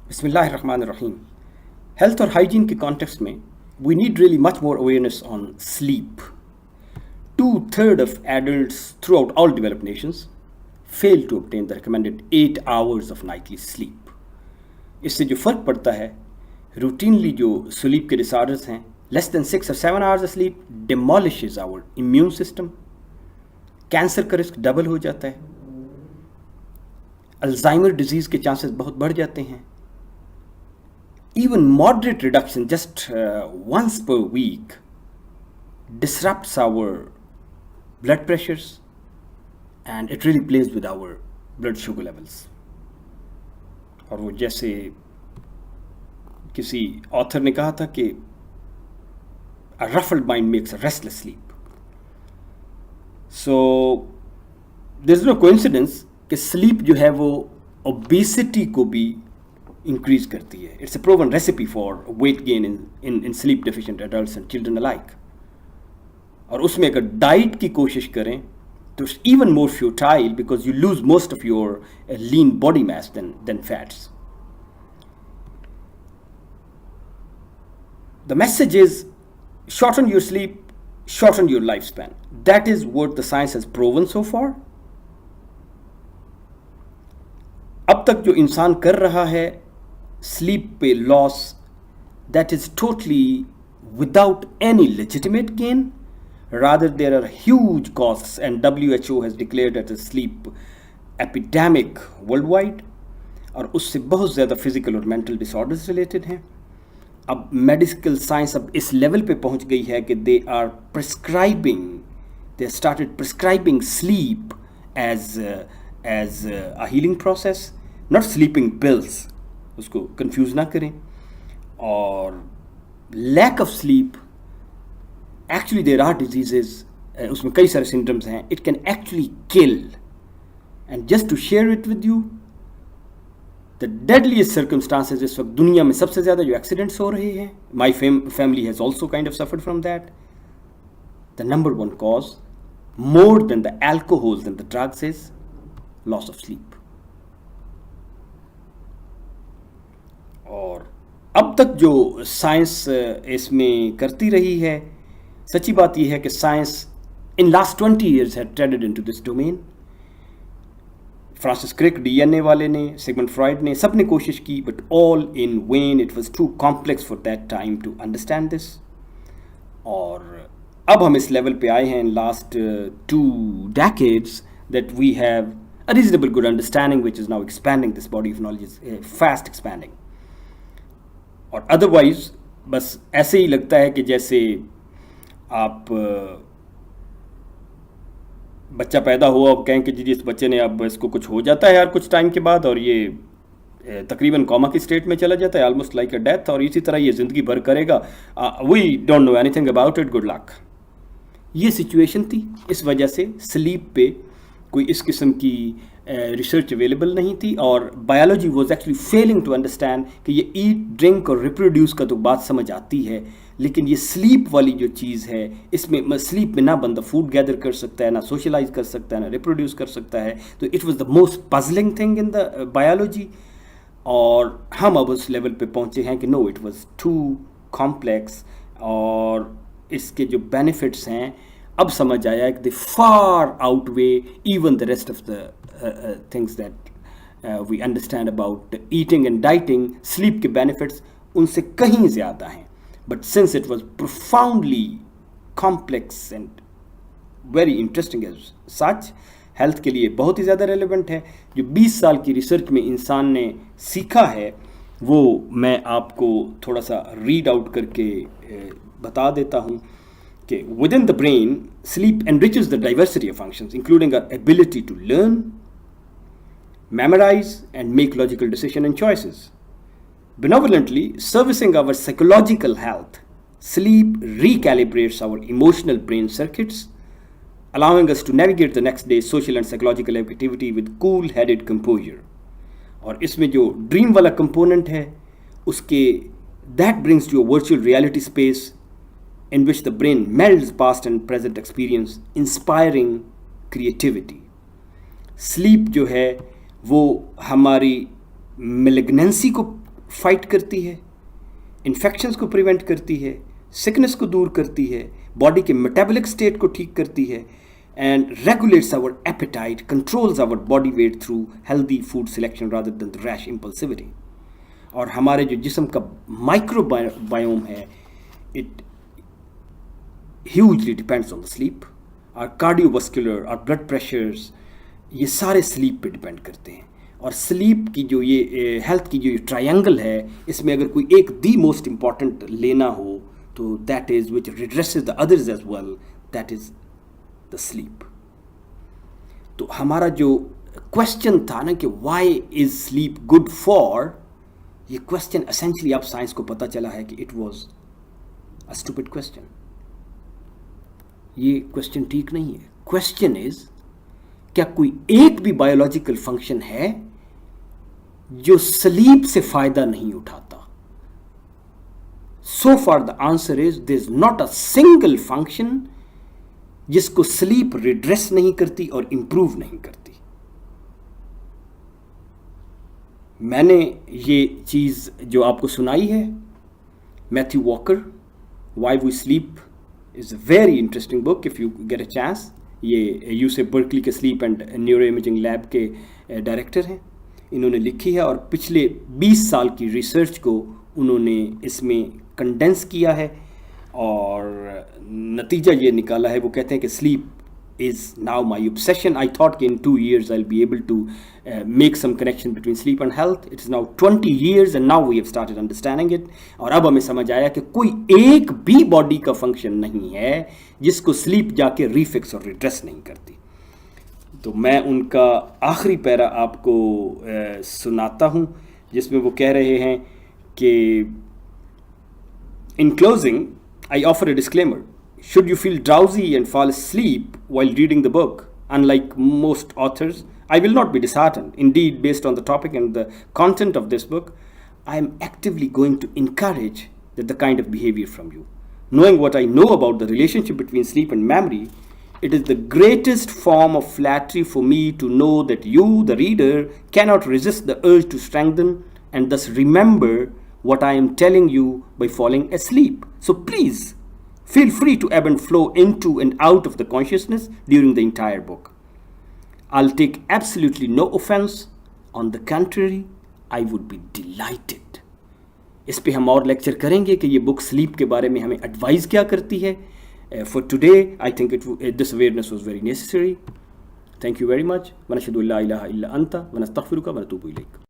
बिस्मिल्लाहिर्रहमानिर्रहीम। हेल्थ और हाइजीन के कॉन्टेक्स्ट में we need really much more awareness on sleep. 2/3 of adults throughout all developed nations fail to obtain the recommended 8 hours of nightly sleep. इससे जो फ़र्क पड़ता है, रूटीनली जो स्लीप के डिसऑर्डर्स हैं, less than 6 or 7 hours of sleep demolishes our immune system. Cancer का risk double हो जाता है, अल्जाइमर डिजीज़ के चांसेस बहुत बढ़ जाते हैं. Even moderate reduction, just once per week, disrupts our blood pressures and it really plays with our blood sugar levels. और वो जैसे किसी ऑथर ने कहा था कि a ruffled mind makes a restless sleep. So there's no coincidence कि sleep जो है वो ओबेसिटी को भी इंक्रीज करती है. It's a proven recipe for weight gain in sleep deficient adults and children alike. और उसमें अगर डाइट की कोशिश करें तो it's even more futile because you lose most of your lean body mass then fats. The message is shorten your sleep, shorten your lifespan. That is what the science has proven so far. अब तक जो इंसान कर रहा है sleep पे loss, that is totally without any legitimate gain. Rather, there are huge costs, and WHO has declared it a sleep epidemic worldwide. और उससे बहुत ज़्यादा फिजिकल और मेंटल डिसऑर्डर्स रिलेटेड हैं. अब मेडिकल साइंस अब इस लेवल पे पहुंच गई है कि they started prescribing sleep as a healing process, not sleeping pills. उसको कंफ्यूज ना करें. और lack of sleep, actually there are diseases, उसमें कई सारे सिम्टम्स हैं. It can actually kill. And just to share it with you, the deadliest circumstances इस वक्त दुनिया में सबसे ज़्यादा जो एक्सीडेंट्स हो रहे हैं, my family has also kind of suffered from that. The number one cause, more than the alcohols and the drugs, is loss of sleep. और अब तक जो साइंस इसमें करती रही है, सच्ची बात यह है कि science in last 20 years had treaded into this domain. Francis Crick, DNA वाले ने, सिगमंड फ्रॉइड ने, सब ने कोशिश की, but all in vain. It was too complex for that time to understand this. और अब हम इस लेवल पे आए हैं in last 2 decades that we have a reasonable good understanding which is now expanding. This body of knowledge is fast expanding. और otherwise बस ऐसे ही लगता है कि जैसे आप बच्चा पैदा हुआ, अब कहें कि जी इस बच्चे ने, अब इसको कुछ हो जाता है यार कुछ टाइम के बाद और ये तकरीबन कॉमा की स्टेट में चला जाता है, ऑलमोस्ट लाइक अ डेथ, और इसी तरह ये ज़िंदगी भर करेगा. We don't know anything about it, good luck. ये सिचुएशन थी. इस वजह से स्लीप पे कोई इस किस्म की रिसर्च अवेलेबल नहीं थी. और biology was actually failing to understand कि ये ईट, ड्रिंक और रिप्रोड्यूस का तो बात समझ आती है, लेकिन ये स्लीप वाली जो चीज़ है, इसमें स्लीप में ना बंदा फूड गैदर कर सकता है, ना सोशलाइज कर सकता है, ना रिप्रोड्यूस कर सकता है. तो it was the most puzzling thing in the biology. और हम अब उस लेवल पे पहुँचे हैं कि no, it was too complex. और इसके जो बेनिफिट्स हैं अब समझ आया कि they far outweigh even the rest of the things that we understand about eating and dieting. Sleep के बेनिफिट्स उनसे कहीं ज़्यादा हैं. But since it was profoundly complex and very interesting as such, health के लिए बहुत ही ज़्यादा रेलिवेंट है. जो 20 साल की रिसर्च में इंसान ने सीखा है वो मैं आपको थोड़ा सा रीड आउट करके बता देता हूँ कि within the brain, sleep enriches the diversity of functions, including our ability to learn, memorize, and make logical decisions and choices. Benevolently servicing our psychological health, sleep recalibrates our emotional brain circuits, allowing us to navigate the next day's social and psychological activity with cool-headed composure. और इसमें जो dream वाला component है उसके, that brings to a virtual reality space in which the brain melds past and present experience, inspiring creativity. Sleep जो है वो हमारी malignancy को फाइट करती है, इन्फेक्शंस को प्रिवेंट करती है, सिकनेस को दूर करती है, बॉडी के मेटाबॉलिक स्टेट को ठीक करती है, and regulates our appetite, controls our body weight through healthy food selection rather than the rash impulsivity. और हमारे जो जिस्म का माइक्रोबायोम है, it hugely depends on the sleep. और कार्डियोवास्कुलर और ब्लड प्रेशर्स ये सारे स्लीप पे डिपेंड करते हैं। और स्लीप की जो ये हेल्थ की जो ये ट्रायंगल है, इसमें अगर कोई एक दी मोस्ट इम्पॉर्टेंट लेना हो तो that is which redresses the others as well, that is the sleep. तो हमारा जो क्वेश्चन था ना कि why is sleep good for, ये क्वेश्चन एसेंशियली अब साइंस को पता चला है कि it was a stupid question. ये क्वेश्चन ठीक नहीं है। क्वेश्चन इज, क्या कोई एक भी बायोलॉजिकल फंक्शन है जो स्लीप से फायदा नहीं उठाता? So far the answer is there is not a single function जिसको स्लीप रिड्रेस नहीं करती और इंप्रूव नहीं करती। मैंने ये चीज जो आपको सुनाई है, Matthew Walker, why we sleep is a very interesting book if you get a chance. ये यूसी बर्कली के sleep and neuro imaging lab के डायरेक्टर हैं। इन्होंने लिखी है और पिछले 20 साल की रिसर्च को उन्होंने इसमें कंडेंस किया है और नतीजा ये निकाला है। वो कहते हैं कि sleep is now my obsession. I thought in 2 years I'll be able to make some connection between sleep and health. It is now 20 years and now we have started understanding it. और अब हमें समझ आया कि कोई एक भी body का फंक्शन नहीं है जिसको स्लीप जाके रिफिक्स और रिड्रेस नहीं करती। तो मैं उनका आखिरी पैरा आपको सुनाता हूँ जिसमें वो कह रहे हैं कि in closing I offer a disclaimer. Should you feel drowsy and fall asleep while reading the book, unlike most authors, I will not be disheartened. Indeed, based on the topic and the content of this book, I am actively going to encourage the kind of behavior from you. Knowing what I know about the relationship between sleep and memory, it is the greatest form of flattery for me to know that you, the reader, cannot resist the urge to strengthen and thus remember what I am telling you by falling asleep. So please, feel free to ebb and flow into and out of the consciousness during the entire book. I'll take absolutely no offense. On the contrary, I would be delighted. इस पे हम और lecture करेंगे कि ये book sleep के बारे में हमें एडवाइस क्या करती है। For today, I think this awareness was very necessary. Thank you very much. ونشهد أن لا إله إلا أنت ونستغفرك ونتوب إليك.